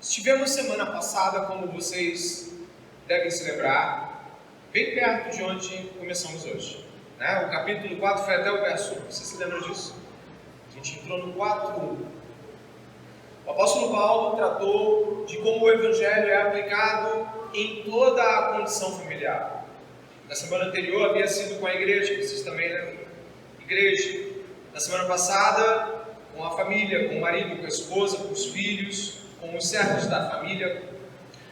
Estivemos semana passada, como vocês devem se lembrar, bem perto de onde começamos hoje. O capítulo 4 foi até o verso 1. Você se lembra disso? A gente entrou no 4:1. O apóstolo Paulo tratou de como o evangelho é aplicado em toda a condição familiar. Na semana anterior havia sido com a igreja, vocês também lembram? Igreja. Na semana passada, com a família, com o marido, com a esposa, com os filhos, com os servos da família.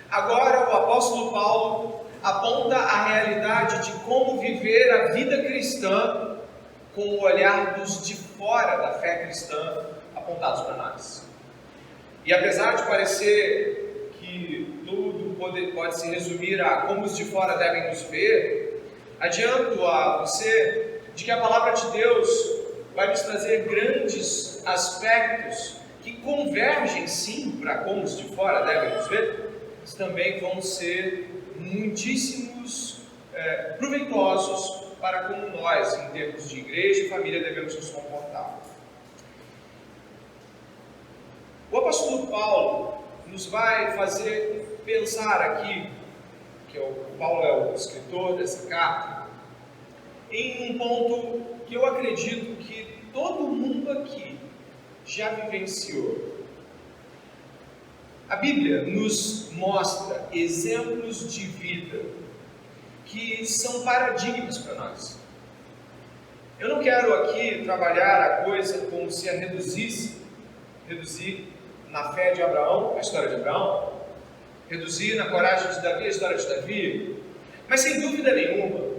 Agora o apóstolo Paulo aponta a realidade de como viver a vida cristã com o olhar dos de fora da fé cristã apontados para nós. E apesar de parecer que tudo pode se resumir a como os de fora devem nos ver, adianto a você de que a palavra de Deus vai nos trazer grandes aspectos que convergem sim para como os de fora devem nos ver, mas também vão ser muitíssimos proveitosos para como nós, em termos de igreja e família, devemos nos comportar. O apóstolo Paulo nos vai fazer pensar aqui, que Paulo é o escritor dessa carta, em um ponto que eu acredito que todo mundo aqui já vivenciou. A Bíblia nos mostra exemplos de vida que são paradigmas para nós. Eu não quero aqui trabalhar a coisa como se a reduzir na fé de Abraão, a história de Abraão, reduzir na coragem de Davi, a história de Davi, mas sem dúvida nenhuma,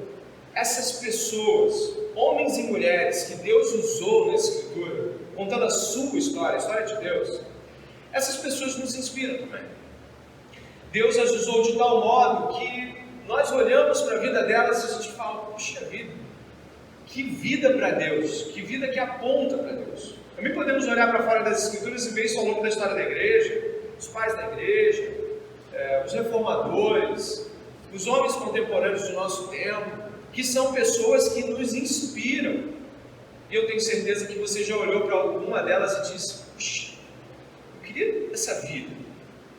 essas pessoas, homens e mulheres que Deus usou na Escritura, contando a sua história, a história de Deus, essas pessoas nos inspiram também. Deus as usou de tal modo que nós olhamos para a vida delas e a gente fala, puxa vida, que vida para Deus, que vida que aponta para Deus. Também podemos olhar para fora das Escrituras e ver isso ao longo da história da igreja, os pais da igreja, os reformadores, os homens contemporâneos do nosso tempo, que são pessoas que nos inspiram. E eu tenho certeza que você já olhou para alguma delas e disse, puxa, eu queria essa vida.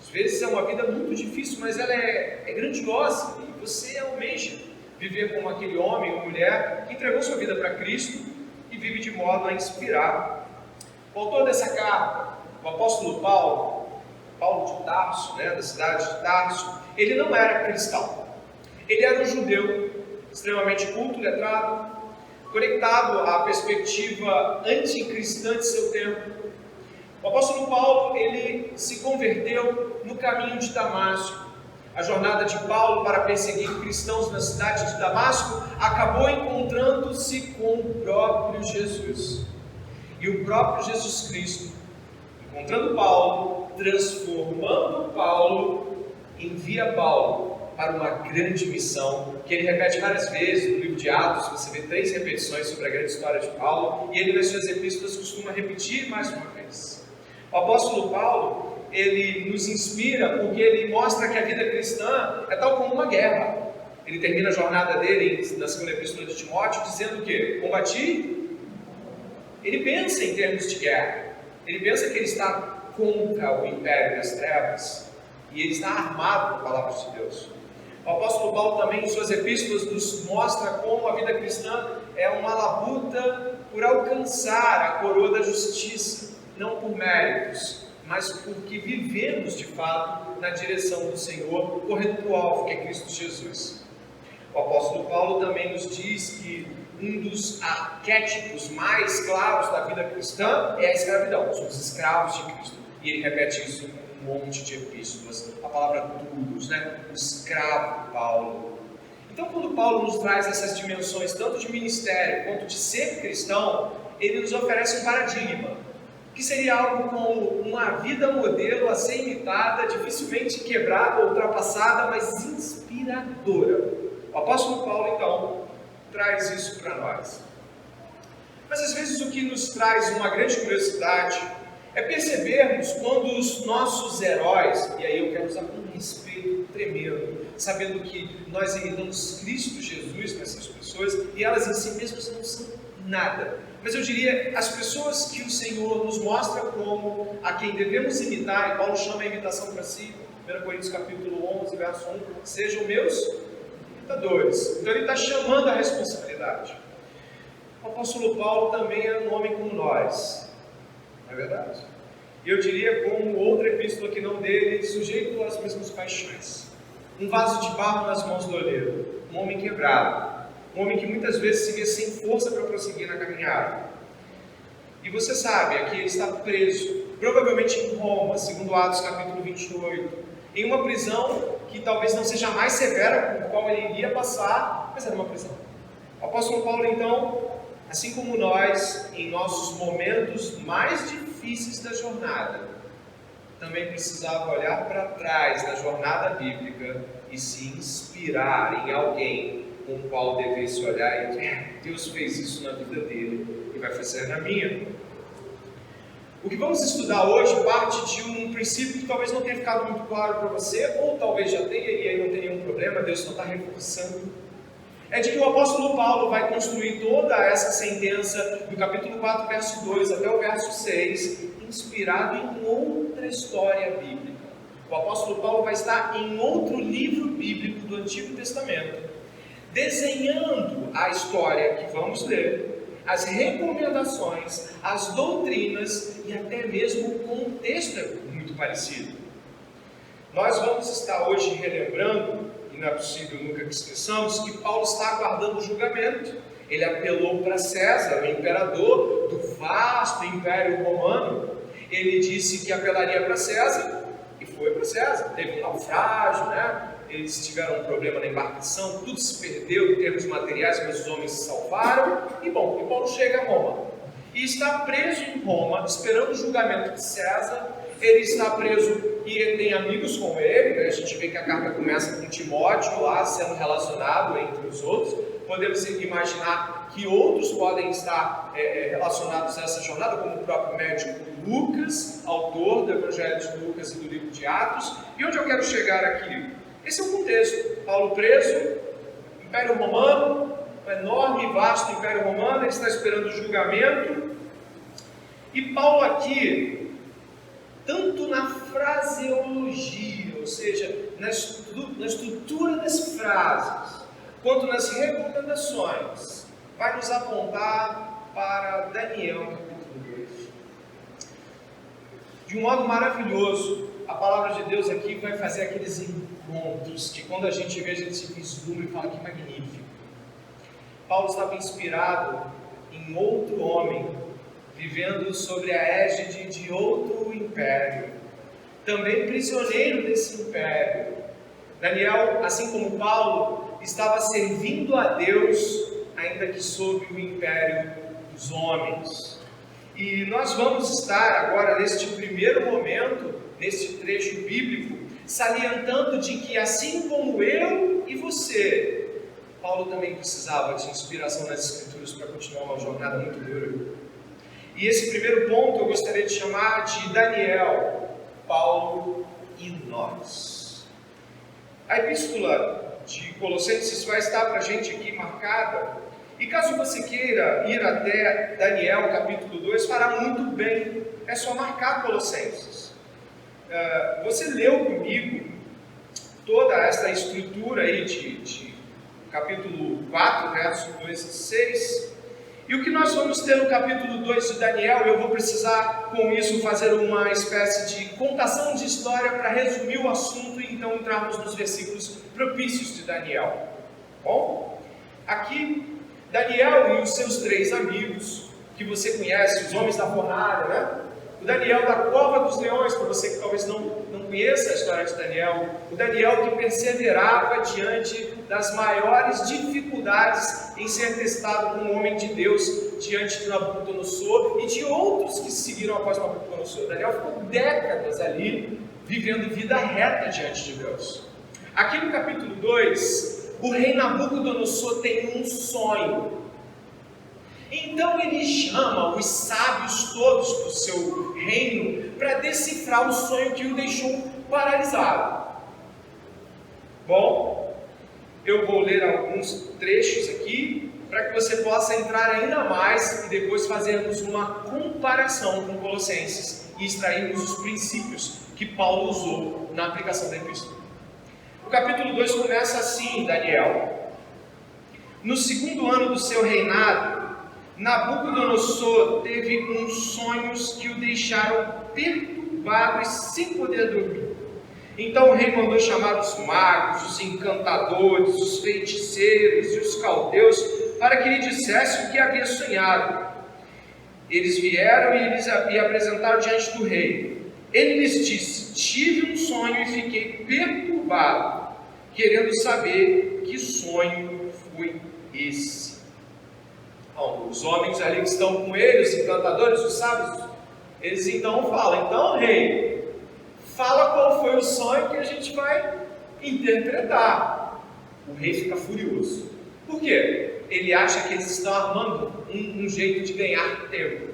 Às vezes é uma vida muito difícil, mas ela é grandiosa, e você almeja viver como aquele homem ou mulher que entregou sua vida para Cristo e vive de modo a inspirar. O autor dessa carta, o apóstolo Paulo de Tarso, da cidade de Tarso, ele não era cristão. Ele era um judeu, extremamente culto, letrado, conectado à perspectiva anticristã de seu tempo. O apóstolo Paulo, ele se converteu no caminho de Damasco. A jornada de Paulo para perseguir cristãos na cidade de Damasco acabou encontrando-se com o próprio Jesus. E o próprio Jesus Cristo, encontrando Paulo, transformando Paulo, envia Paulo para uma grande missão, que ele repete várias vezes no livro de Atos. Você vê 3 repetições sobre a grande história de Paulo, e ele nas suas epístolas costuma repetir mais uma vez. O apóstolo Paulo, ele nos inspira porque ele mostra que a vida cristã é tal como uma guerra. Ele termina a jornada dele na segunda epístola de Timóteo dizendo o quê? Combati. Ele pensa em termos de guerra. Ele pensa que ele está contra o império das trevas e ele está armado com a palavra de Deus. O apóstolo Paulo também em suas epístolas nos mostra como a vida cristã é uma labuta por alcançar a coroa da justiça, não por méritos, mas porque vivemos de fato na direção do Senhor, correndo para o alvo que é Cristo Jesus. O apóstolo Paulo também nos diz que um dos arquétipos mais claros da vida cristã é a escravidão, somos escravos de Cristo, e ele repete isso em um monte de epístolas, a palavra duros, o escravo Paulo. Então quando Paulo nos traz essas dimensões, tanto de ministério quanto de ser cristão, ele nos oferece um paradigma, que seria algo como uma vida modelo a ser imitada, dificilmente quebrada ou ultrapassada, mas inspiradora. O apóstolo Paulo, então, traz isso para nós. Mas às vezes o que nos traz uma grande curiosidade é percebermos quando os nossos heróis, e aí eu quero usar com um respeito tremendo, sabendo que nós imitamos Cristo Jesus nessas pessoas, e elas em si mesmas não são nada. Mas eu diria, as pessoas que o Senhor nos mostra como a quem devemos imitar, e Paulo chama a imitação para si, 1 Coríntios capítulo 11, verso 1, sejam meus imitadores. Então ele está chamando a responsabilidade. O apóstolo Paulo também era um homem como nós, não é verdade? E eu diria, como outra epístola que não dele, sujeito às mesmas paixões. Um vaso de barro nas mãos do oleiro, um homem quebrado, um homem que muitas vezes se vê sem força para prosseguir na caminhada. E você sabe, aqui ele está preso, provavelmente em Roma, segundo Atos capítulo 28, em uma prisão que talvez não seja a mais severa com a qual ele iria passar, mas era uma prisão. O apóstolo Paulo, então, assim como nós, em nossos momentos mais difíceis da jornada, também precisava olhar para trás da jornada bíblica e se inspirar em alguém com o qual devesse olhar e dizer: Deus fez isso na vida dele e vai fazer na minha. O que vamos estudar hoje parte de um princípio que talvez não tenha ficado muito claro para você, ou talvez já tenha, e aí não tem nenhum problema, Deus só está reforçando. É de que o apóstolo Paulo vai construir toda essa sentença do capítulo 4, verso 2 até o verso 6, inspirado em outra história bíblica. O apóstolo Paulo vai estar em outro livro bíblico do Antigo Testamento, desenhando a história que vamos ler, as recomendações, as doutrinas e até mesmo o contexto é muito parecido. Nós vamos estar hoje relembrando, e não é possível nunca que esqueçamos, que Paulo está aguardando o julgamento. Ele apelou para César, o imperador do vasto Império Romano. Ele disse que apelaria para César e foi para César. Teve um naufrágio, né? Eles tiveram um problema na embarcação, tudo se perdeu em termos materiais, mas os homens se salvaram. E Paulo chega a Roma. E está preso em Roma, esperando o julgamento de César. Ele está preso e ele tem amigos com ele, né? A gente vê que a carta começa com Timóteo lá, sendo relacionado entre os outros. Podemos imaginar que outros podem estar relacionados a essa jornada, como o próprio médico Lucas, autor do Evangelho de Lucas e do livro de Atos. E onde eu quero chegar aqui? Esse é o contexto. Paulo preso, Império Romano, um enorme e vasto Império Romano, ele está esperando o julgamento. E Paulo aqui, tanto na fraseologia, ou seja, na estrutura das frases, quanto nas recomendações, vai nos apontar para Daniel capítulo 2. De um modo maravilhoso, a palavra de Deus aqui vai fazer aqueles encontros que quando a gente vê, a gente se vislumbra e fala: que magnífico. Paulo estava inspirado em outro homem, vivendo sobre a égide de outro império, também prisioneiro desse império. Daniel, assim como Paulo, estava servindo a Deus, ainda que sob o império dos homens. E nós vamos estar agora, neste primeiro momento, neste trecho bíblico, salientando de que, assim como eu e você, Paulo também precisava de inspiração nas Escrituras para continuar uma jornada muito dura. E esse primeiro ponto eu gostaria de chamar de Daniel, Paulo e nós. A epístola de Colossenses vai estar para a gente aqui marcada. E caso você queira ir até Daniel capítulo 2, fará muito bem. É só marcar Colossenses. Você leu comigo toda essa estrutura aí de capítulo 4, versos 2 e 6. E o que nós vamos ter no capítulo 2 de Daniel, eu vou precisar com isso fazer uma espécie de contação de história para resumir o assunto e então entrarmos nos versículos propícios de Daniel. Bom, aqui Daniel e os seus 3 amigos, que você conhece, os homens da fornalha, né? O Daniel da cova dos leões, para você que talvez não conheça a história de Daniel, o Daniel que perseverava diante das maiores dificuldades em ser testado como homem de Deus diante de Nabucodonosor e de outros que seguiram após Nabucodonosor. Daniel ficou décadas ali, vivendo vida reta diante de Deus. Aqui no capítulo 2, o rei Nabucodonosor tem um sonho. Então ele chama os sábios todos do seu reino para decifrar o sonho que o deixou paralisado. Bom, eu vou ler alguns trechos aqui para que você possa entrar ainda mais e depois fazermos uma comparação com Colossenses e extrairmos os princípios que Paulo usou na aplicação da epístola. O capítulo 2 começa assim, Daniel. No segundo ano do seu reinado, Nabucodonosor teve uns sonhos que o deixaram perturbado e sem poder dormir. Então o rei mandou chamar os magos, os encantadores, os feiticeiros e os caldeus para que lhe dissesse o que havia sonhado. Eles vieram e apresentaram diante do rei. Ele lhes disse: tive um sonho e fiquei perturbado, querendo saber que sonho foi esse. Bom, os homens ali que estão com ele, os encantadores, os sábios, eles então falam: então, rei, fala qual foi o sonho que a gente vai interpretar. O rei fica furioso. Por quê? Ele acha que eles estão armando um jeito de ganhar tempo.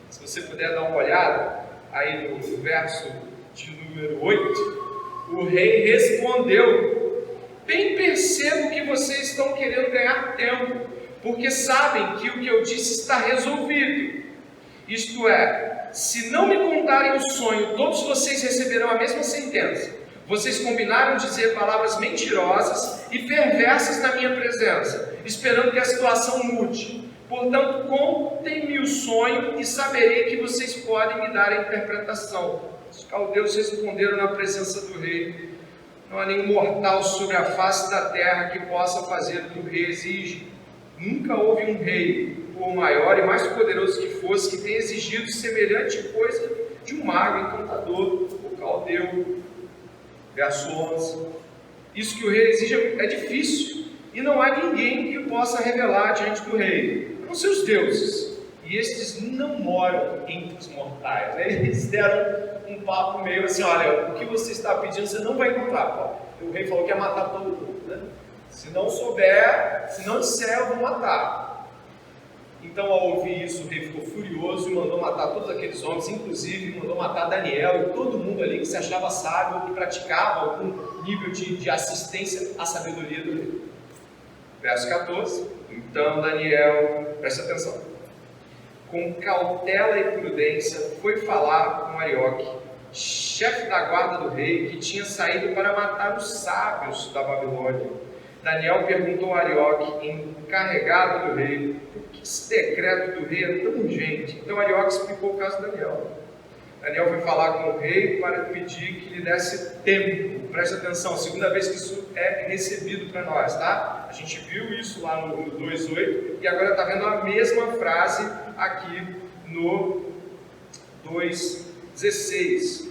Se você puder dar uma olhada aí no verso de número 8, o rei respondeu: bem percebo que vocês estão querendo ganhar tempo, porque sabem que o que eu disse está resolvido. Isto é, se não me contarem o sonho, todos vocês receberão a mesma sentença. Vocês combinaram dizer palavras mentirosas e perversas na minha presença, esperando que a situação mude. Portanto, contem-me o sonho e saberei que vocês podem me dar a interpretação. Os caldeus responderam na presença do rei: não há nenhum mortal sobre a face da terra que possa fazer o que o rei exige. Nunca houve um rei, por maior e mais poderoso que fosse, que tenha exigido semelhante coisa de um mago, encantador, ou caldeu. Verso 11. Isso que o rei exige é difícil, e não há ninguém que possa revelar diante do rei, a não ser os deuses, e estes não moram entre os mortais. Eles deram um papo meio assim: olha, o que você está pedindo você não vai encontrar, Paulo. O rei falou que ia matar todo mundo, né? Se não souber, se não disser, eu vou matar. Então, ao ouvir isso, o rei ficou furioso e mandou matar todos aqueles homens, inclusive mandou matar Daniel e todo mundo ali que se achava sábio ou que praticava algum nível de assistência à sabedoria do rei. Verso 14. Então Daniel, presta atenção, com cautela e prudência foi falar com Arioque, chefe da guarda do rei, que tinha saído para matar os sábios da Babilônia. Daniel perguntou a Arioque, encarregado do rei: por que esse decreto do rei é tão urgente? Então Arioque explicou o caso de Daniel. Daniel foi falar com o rei para pedir que lhe desse tempo. Preste atenção, segunda vez que isso é recebido para nós, tá? A gente viu isso lá no 2:8 e agora está vendo a mesma frase aqui no 2:16.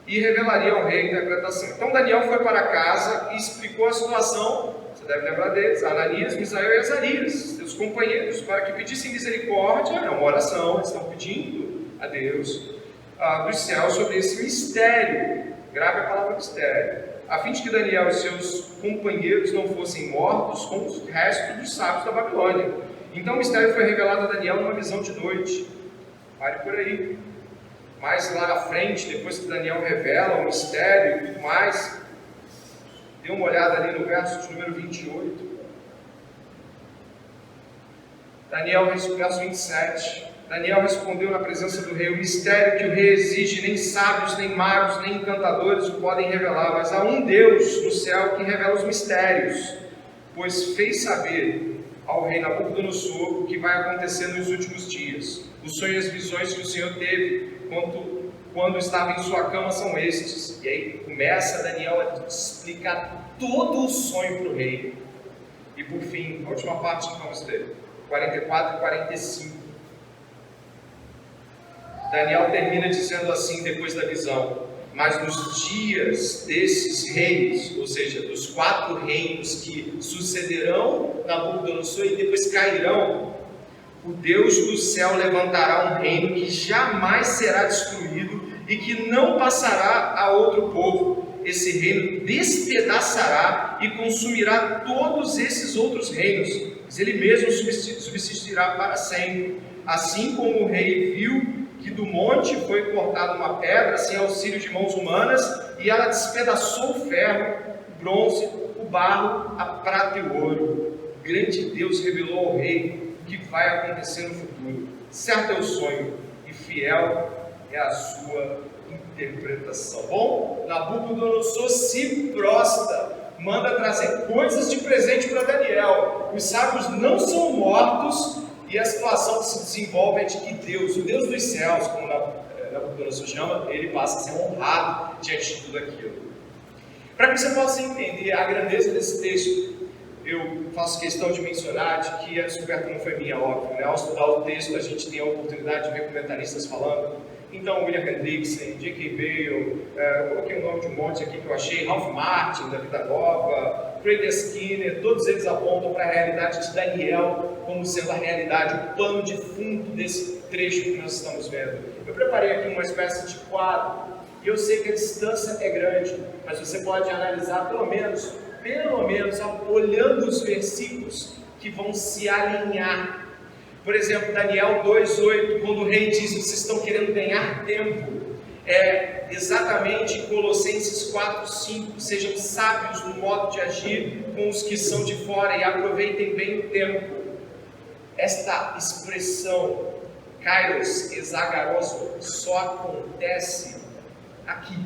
E revelaria ao rei a interpretação. Então Daniel foi para casa e explicou a situação. Você deve lembrar deles: Ananias, Misael e Azarias, seus companheiros, para que pedissem misericórdia. É uma oração, eles estão pedindo a Deus dos céus sobre esse mistério. Grave a palavra mistério, a fim de que Daniel e seus companheiros não fossem mortos com os restos dos sábios da Babilônia. Então o mistério foi revelado a Daniel numa visão de noite. Pare por aí. Mais lá na frente, depois que Daniel revela o mistério e tudo mais, dê uma olhada ali no verso de número 28. Verso 27. Daniel respondeu na presença do rei: o mistério que o rei exige, nem sábios, nem magos, nem encantadores o podem revelar, mas há um Deus no céu que revela os mistérios, pois fez saber ao rei Nabucodonosor o que vai acontecer nos últimos dias. Os sonhos e as visões que o Senhor teve quando estava em sua cama são estes. E aí começa Daniel a explicar todo o sonho para o rei. E por fim, a última parte que vamos ter, 44 e 45. Daniel termina dizendo assim, depois da visão: mas nos dias desses reis, ou seja, dos 4 reinos que sucederão Nabucodonosor e depois cairão, o Deus do céu levantará um reino que jamais será destruído e que não passará a outro povo. Esse reino despedaçará e consumirá todos esses outros reinos, mas ele mesmo subsistirá para sempre. Assim como o rei viu que do monte foi cortada uma pedra sem auxílio de mãos humanas, e ela despedaçou o ferro, o bronze, o barro, a prata e o ouro. grande Deus revelou ao rei o que vai acontecer no futuro. Certo é o sonho e fiel é a sua interpretação. Bom, Nabucodonosor se prostra, manda trazer coisas de presente para Daniel. Os sábios não são mortos e a situação que se desenvolve é de que Deus, o Deus dos céus, como Nabucodonosor chama, ele passa a ser honrado diante de tudo aquilo. Para que você possa entender a grandeza desse texto, eu faço questão de mencionar de que a descoberta não foi minha, óbvio, né? Ao estudar o texto, a gente tem a oportunidade de ver comentaristas falando. Então, William Hendrickson, J.K. Bale, coloquei o nome de um monte aqui que eu achei, Ralph Martin, da Vida Nova, Craig Skinner, todos eles apontam para a realidade de Daniel como sendo a realidade, o pano de fundo desse trecho que nós estamos vendo. Eu preparei aqui uma espécie de quadro, e eu sei que a distância é grande, mas você pode analisar pelo menos, olhando os versículos que vão se alinhar. Por exemplo, Daniel 2,8, quando o rei diz: vocês estão querendo ganhar tempo, é exatamente Colossenses 4,5, sejam sábios no modo de agir com os que são de fora e aproveitem bem o tempo. Esta expressão, kairos, exagaroso, só acontece aqui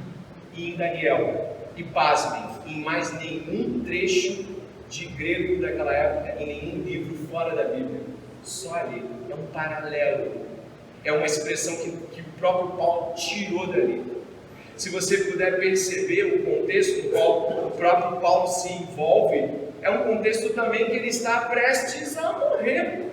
e em Daniel. E pasmem, em mais nenhum trecho de grego daquela época, em nenhum livro fora da Bíblia. Só ali, é um paralelo, é uma expressão que o próprio Paulo tirou dali. Se você puder perceber o contexto no qual o próprio Paulo se envolve, é um contexto também que ele está prestes a morrer,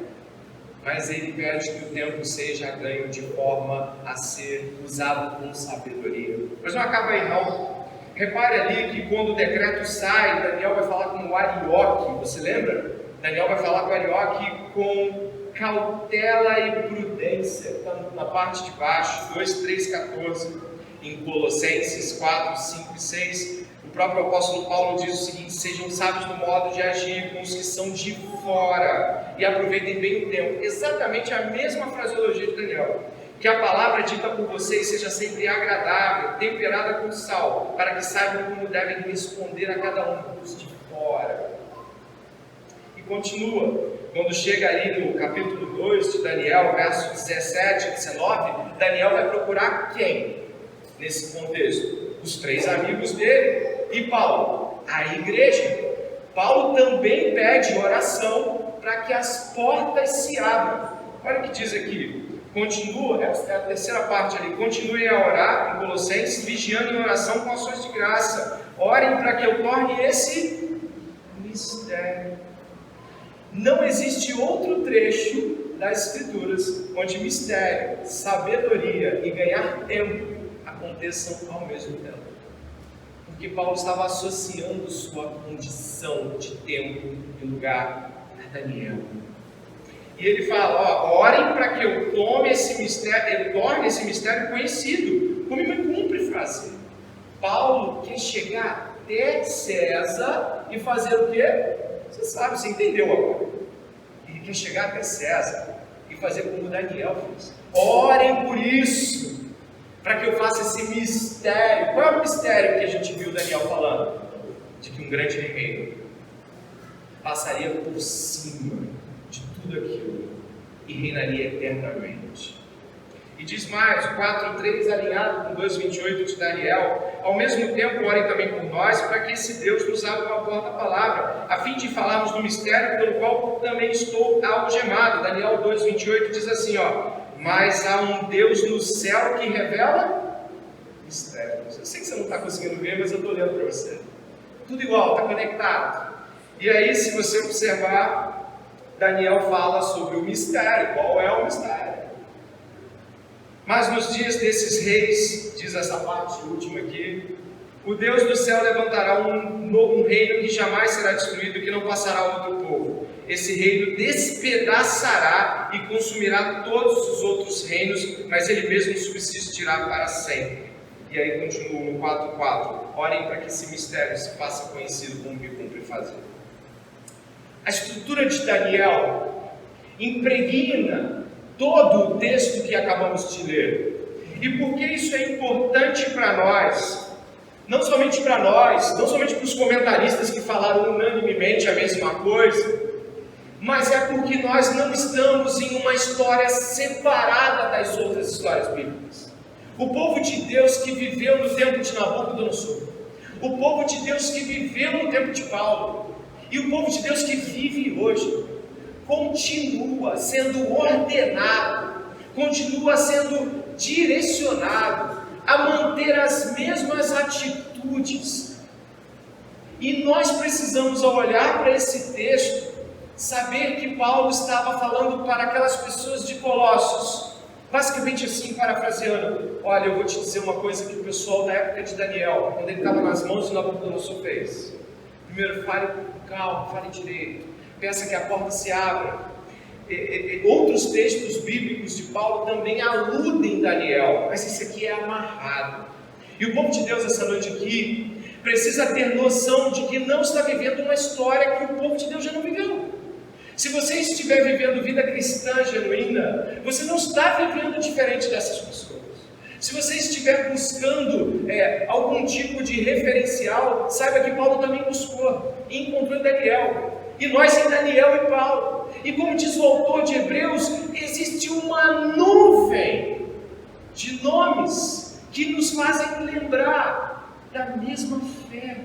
mas ele pede que o tempo seja ganho de forma a ser usado com sabedoria. Mas não acaba aí não. Repare ali que quando o decreto sai, Daniel vai falar com o Arioque, você lembra? Daniel vai falar com o Arioque com cautela e prudência, está na parte de baixo, 2, 3, 14, em Colossenses 4, 5 e 6, o próprio apóstolo Paulo diz o seguinte: sejam sábios no modo de agir com os que são de fora, e aproveitem bem o tempo. Exatamente a mesma fraseologia de Daniel. Que a palavra dita por vocês seja sempre agradável, temperada com sal, para que saibam como devem responder a cada um dos de fora. E continua, quando chega ali no capítulo 2 de Daniel, versos 17 e 19, Daniel vai procurar quem? Nesse contexto, os 3 amigos dele e Paulo, a igreja. Paulo também pede oração para que as portas se abram. Olha o que diz aqui. Continua, é a terceira parte ali, continuem a orar em Colossenses, vigiando em oração com ações de graça. Orem para que eu torne esse mistério. Não existe outro trecho das Escrituras onde mistério, sabedoria e ganhar tempo aconteçam ao mesmo tempo. Porque Paulo estava associando sua condição de tempo e lugar a Daniel. E ele fala: orem para que eu torne esse mistério conhecido, como me cumpre fazer. Paulo quer chegar até César e fazer o quê? Você sabe, você entendeu agora. Ele quer chegar até César e fazer como Daniel fez. Orem por isso, para que eu faça esse mistério. Qual é o mistério que a gente viu Daniel falando? De que um grande reino passaria por cima de tudo aquilo e reinaria eternamente. E diz mais, o 4:3 alinhado com 2:28 de Daniel: ao mesmo tempo orem também por nós, para que esse Deus nos abra uma porta da palavra, a fim de falarmos do mistério pelo qual também estou algemado. Daniel 2:28 diz assim, mas há um Deus no céu que revela mistérios. Eu sei que você não está conseguindo ver, mas eu estou olhando para você. Tudo igual, está conectado. E aí, se você observar, Daniel fala sobre o mistério. Qual é o mistério? Mas nos dias desses reis, diz essa parte última aqui, o Deus do céu levantará um reino que jamais será destruído, que não passará a outro povo. Esse reino despedaçará e consumirá todos os outros reinos, mas ele mesmo subsistirá para sempre. E aí continua no 4:4. Orem para que esse mistério se faça conhecido como me cumpre fazer. A estrutura de Daniel impregna todo o texto que acabamos de ler. E por que isso é importante para nós? Não somente para nós, não somente para os comentaristas que falaram unanimemente a mesma coisa, mas é porque nós não estamos em uma história separada das outras histórias bíblicas. O povo de Deus que viveu no tempo de Nabucodonosor, o povo de Deus que viveu no tempo de Paulo, e o povo de Deus que vive hoje, continua sendo ordenado, continua sendo direcionado a manter as mesmas atitudes. E nós precisamos, ao olhar para esse texto, saber que Paulo estava falando para aquelas pessoas de Colossos, basicamente assim, parafraseando: olha, eu vou te dizer uma coisa que o pessoal da época de Daniel, quando ele estava nas mãos de Nabucodonosor, fez. Primeiro, fale com calma, fale direito, peça que a porta se abra. Outros textos bíblicos de Paulo também aludem Daniel, mas esse aqui é amarrado. E o povo de Deus essa noite aqui precisa ter noção de que não está vivendo uma história que o povo de Deus já não viveu. Se você estiver vivendo vida cristã genuína, você não está vivendo diferente dessas pessoas. Se você estiver buscando algum tipo de referencial, saiba que Paulo também buscou e encontrou em Daniel. E nós em Daniel e Paulo. E como diz o autor de Hebreus, existe uma nuvem de nomes que nos fazem lembrar da mesma fé,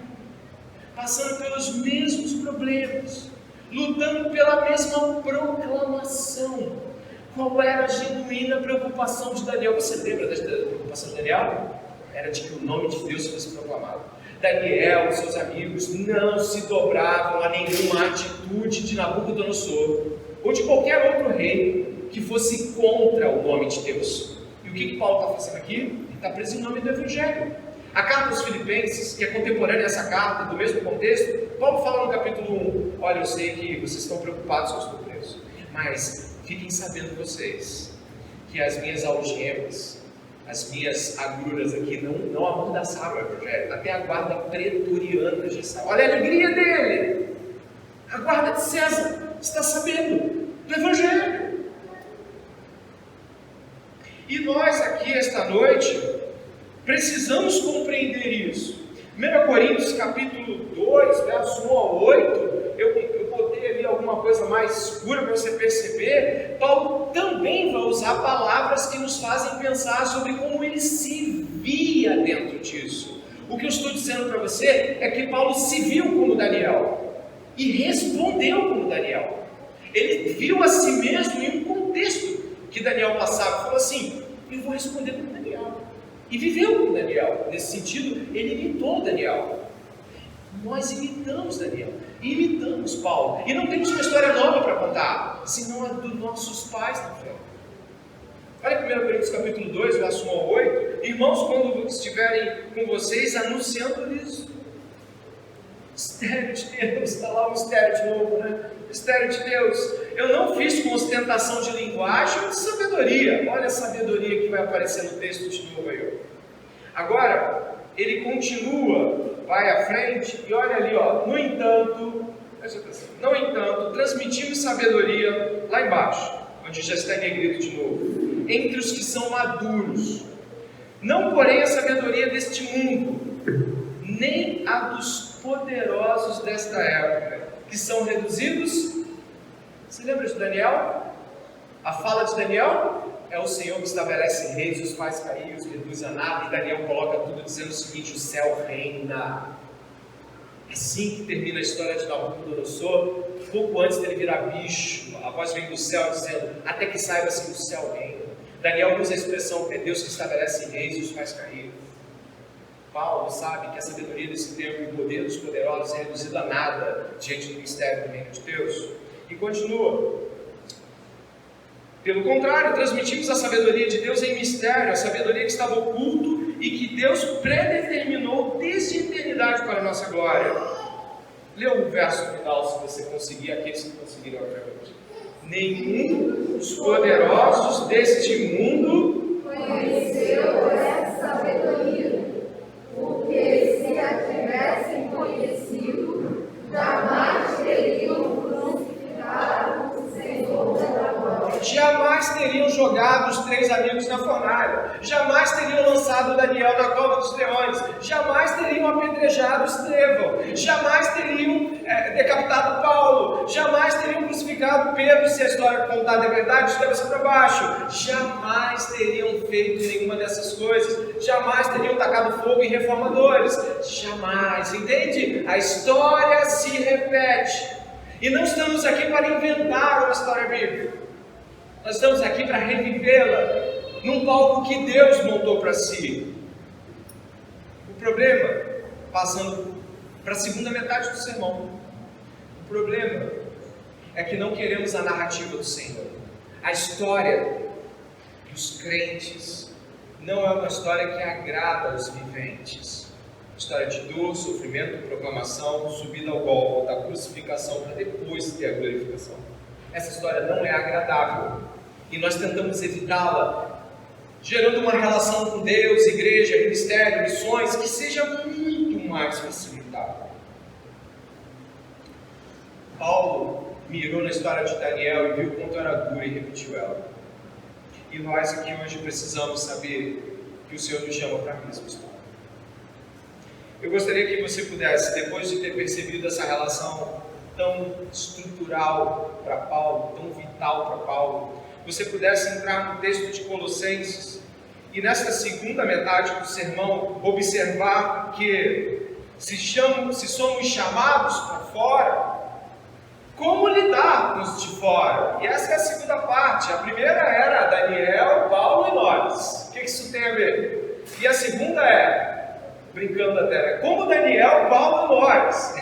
passando pelos mesmos problemas, lutando pela mesma proclamação. Qual era a genuína preocupação de Daniel? Você lembra da preocupação de Daniel? Era de que o nome de Deus fosse proclamado. Daniel e seus amigos não se dobravam a nenhuma atitude de Nabucodonosor ou de qualquer outro rei que fosse contra o nome de Deus. E o que Paulo está fazendo aqui? Ele está preso em nome do Evangelho. A carta aos Filipenses, que é contemporânea a essa carta, do mesmo contexto, Paulo fala no capítulo 1: olha, eu sei que vocês estão preocupados que eu estou preso, mas fiquem sabendo vocês que as minhas algemas, as minhas agruras aqui não amordaçaram o Evangelho, até a guarda pretoriana já sabe. Olha a alegria dele! A guarda de César está sabendo do Evangelho. E nós aqui esta noite precisamos compreender isso. 1 Coríntios capítulo 2, verso 1 ao 8, eu botei ali alguma coisa mais escura para você perceber. Paulo também vai usar palavras que nos fazem pensar sobre como ele se via dentro disso. O que eu estou dizendo para você é que Paulo se viu como Daniel e respondeu como Daniel. Ele viu a si mesmo em um contexto que Daniel passava, falou assim: eu vou responder como Daniel. E viveu como Daniel. Nesse sentido, ele imitou Daniel. Nós imitamos Daniel, imitamos Paulo, e não temos uma história nova para contar, senão a dos nossos pais na fé. Olha 1 Coríntios capítulo 2, verso 1 ao 8. Irmãos, quando estiverem com vocês, anunciando-lhes mistério de Deus. Está lá o mistério de novo, né? Mistério de Deus. Eu não fiz com ostentação de linguagem ou de sabedoria. Olha a sabedoria que vai aparecer no texto de novo aí. Agora, ele continua, vai à frente e olha ali, ó. No entanto, transmitimos sabedoria lá embaixo, onde já está em negrito de novo, entre os que são maduros. Não, porém, a sabedoria deste mundo, nem a dos poderosos desta época, que são reduzidos. Você lembra de Daniel? A fala de Daniel é o Senhor que estabelece reis, os faz cair, os reduz a nada. E Daniel coloca tudo dizendo o seguinte: o céu reina. Assim que termina a história de Nabucodonosor, pouco antes dele virar bicho, a voz vem do céu dizendo: até que saiba-se que o céu reina. Daniel usa a expressão que é Deus que estabelece reis e os faz cair. Paulo sabe que a sabedoria desse tempo e o poder dos poderosos é reduzido a nada diante do mistério do reino de Deus. E continua: pelo contrário, transmitimos a sabedoria de Deus em mistério, a sabedoria que estava oculto e que Deus predeterminou desde a eternidade para a nossa glória. Lê o verso final, se você conseguir, aqueles que conseguiram hoje. Nenhum dos poderosos deste mundo conheceu essa sabedoria, porque se a tivessem conhecido, jamais teriam crucificado o Senhor da glória. Jamais teriam jogado os 3 amigos na fornalha, jamais teriam lançado Daniel na cova dos leões, jamais teriam apedrejado Estevão, jamais teriam decapitado Paulo, jamais teriam crucificado Pedro se a história contada é verdade, de cabeça para baixo, jamais teriam feito nenhuma dessas coisas, jamais teriam tacado fogo em reformadores, jamais, entende? A história se repete, e não estamos aqui para inventar uma história bíblica, nós estamos aqui para revivê-la num palco que Deus montou para si. O problema, passando para a segunda metade do sermão, o problema é que não queremos a narrativa do Senhor. A história dos crentes não é uma história que agrada aos viventes. História de dor, sofrimento, proclamação, subida ao Gólgota, crucificação para depois ter a glorificação. Essa história não é agradável e nós tentamos evitá-la, gerando uma relação com Deus, igreja, ministério, missões que seja muito mais facilitável. Paulo mirou na história de Daniel e viu quanto era dura e repetiu ela. E nós aqui hoje precisamos saber que o Senhor nos chama para a mesma história. Eu gostaria que você pudesse, depois de ter percebido essa relação tão estrutural para Paulo, tão vital para Paulo, você pudesse entrar no texto de Colossenses e nessa segunda metade do sermão observar que se somos chamados para fora, como lidar com os de fora? E essa é a segunda parte. A primeira era Daniel, Paulo e nós. O que isso tem a ver? E a segunda é, brincando até, como Daniel, Paulo e nós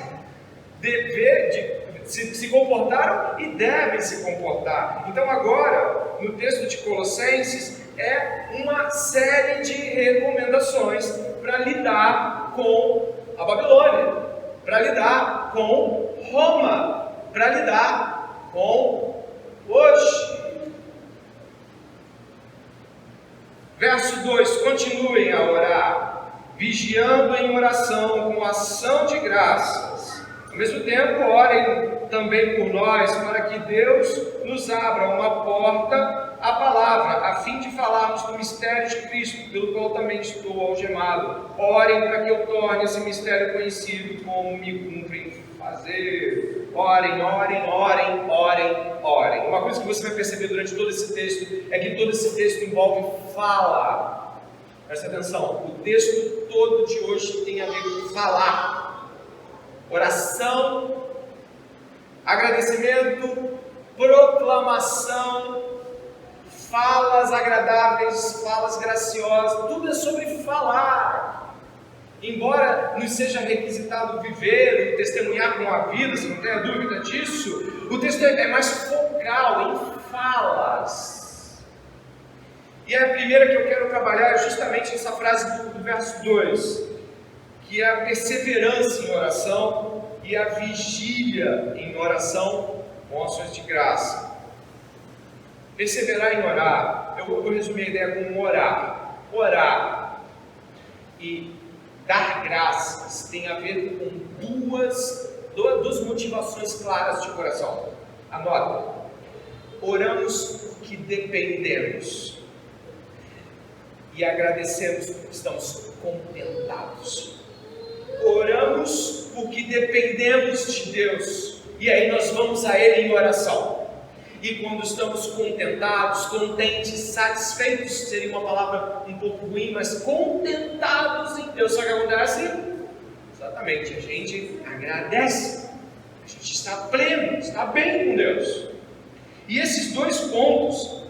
se comportaram e devem se comportar. Então agora, no texto de Colossenses, é uma série de recomendações para lidar com a Babilônia, para lidar com Roma, para lidar com hoje. Verso 2: continuem a orar, vigiando em oração com ação de graças. Ao mesmo tempo, orem também por nós, para que Deus nos abra uma porta à palavra, a fim de falarmos do mistério de Cristo, pelo qual também estou algemado. Orem para que eu torne esse mistério conhecido, como me cumpre fazer. Orem, orem, orem, orem, orem. Uma coisa que você vai perceber durante todo esse texto é que todo esse texto envolve fala. Presta atenção, o texto todo de hoje tem a ver com falar. Oração, agradecimento, proclamação, falas agradáveis, falas graciosas, tudo é sobre falar. Embora nos seja requisitado viver e testemunhar com a vida, você não tenha dúvida disso, o texto é mais focal em falas. E a primeira que eu quero trabalhar é justamente essa frase do verso 2, que é a perseverança em oração e a vigília em oração com ações de graça. Perseverar em orar, eu vou resumir a ideia como orar. Orar e dar graças tem a ver com duas motivações claras de coração. Anota: oramos porque dependemos e agradecemos porque estamos contentados. Oramos porque dependemos de Deus e aí nós vamos a Ele em oração. E quando estamos contentados, contentes, satisfeitos, seria uma palavra um pouco ruim, mas contentados em Deus, sabe o que acontece? Exatamente, a gente agradece, a gente está pleno, está bem com Deus. E esses dois pontos,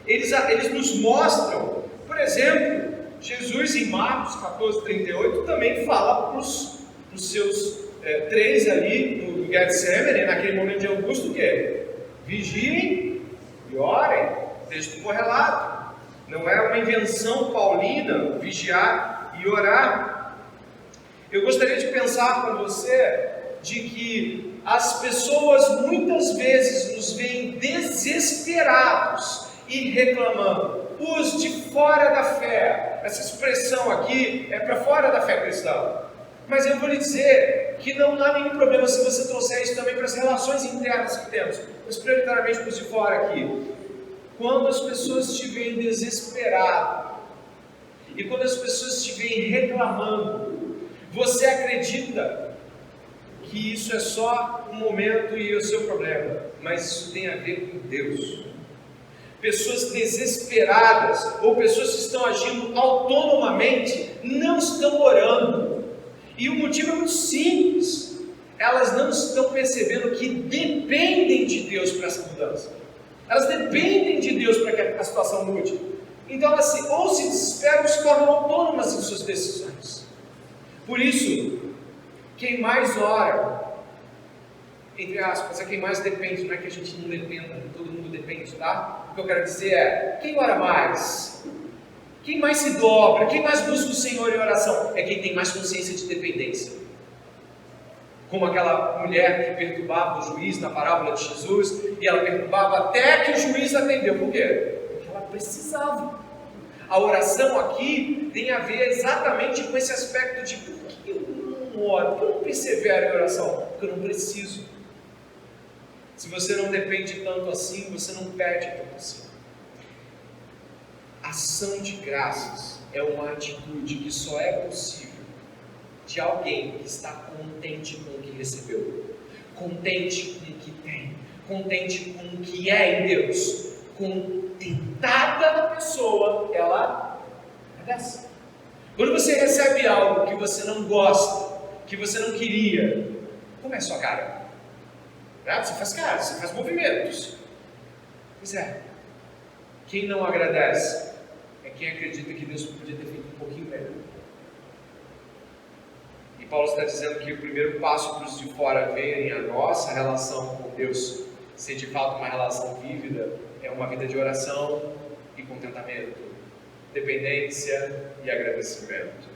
eles nos mostram, por exemplo, Jesus em Marcos 14:38 também fala para os seus três ali no Getsemane, naquele momento de angústia, o quê? Vigiem e orem. Texto correlato. Não é uma invenção paulina vigiar e orar. Eu gostaria de pensar com você de que as pessoas muitas vezes nos veem desesperados e reclamando. Os de fora da fé, essa expressão aqui é para fora da fé cristã. Mas eu vou lhe dizer que não há nenhum problema se você trouxer isso também para as relações internas que temos, mas prioritariamente para os de fora aqui. Quando as pessoas te veem desesperado e quando as pessoas te veem reclamando, você acredita que isso é só um momento e o seu problema, mas isso tem a ver com Deus. Pessoas desesperadas ou pessoas que estão agindo autonomamente não estão orando. E o motivo é muito simples. Elas não estão percebendo que dependem de Deus para essa mudança. Elas dependem de Deus para que a situação mude. Então elas ou se desesperam ou se tornam autônomas em suas decisões. Por isso, quem mais ora, entre aspas, é quem mais depende. Não é que a gente não dependa, todo mundo depende, tá? O que eu quero dizer é, quem ora mais? Quem mais se dobra? Quem mais busca o Senhor em oração? É quem tem mais consciência de dependência. Como aquela mulher que perturbava o juiz na parábola de Jesus, e ela perturbava até que o juiz atendeu. Por quê? Porque ela precisava. A oração aqui tem a ver exatamente com esse aspecto de por que eu não oro, por que eu não persevero em oração? Porque eu não preciso. Se você não depende tanto assim, você não pede tanto assim. Ação de graças é uma atitude que só é possível de alguém que está contente com o que recebeu, contente com o que tem, contente com o que é em Deus. Contentada na pessoa, ela agradece. Quando você recebe algo que você não gosta, que você não queria, como é a sua cara? Você faz cara, você faz movimentos. Pois é, quem não agradece é quem acredita que Deus podia ter feito um pouquinho melhor. E Paulo está dizendo que o primeiro passo para os de fora verem a nossa relação com Deus ser de fato uma relação vívida é uma vida de oração e contentamento, dependência e agradecimento.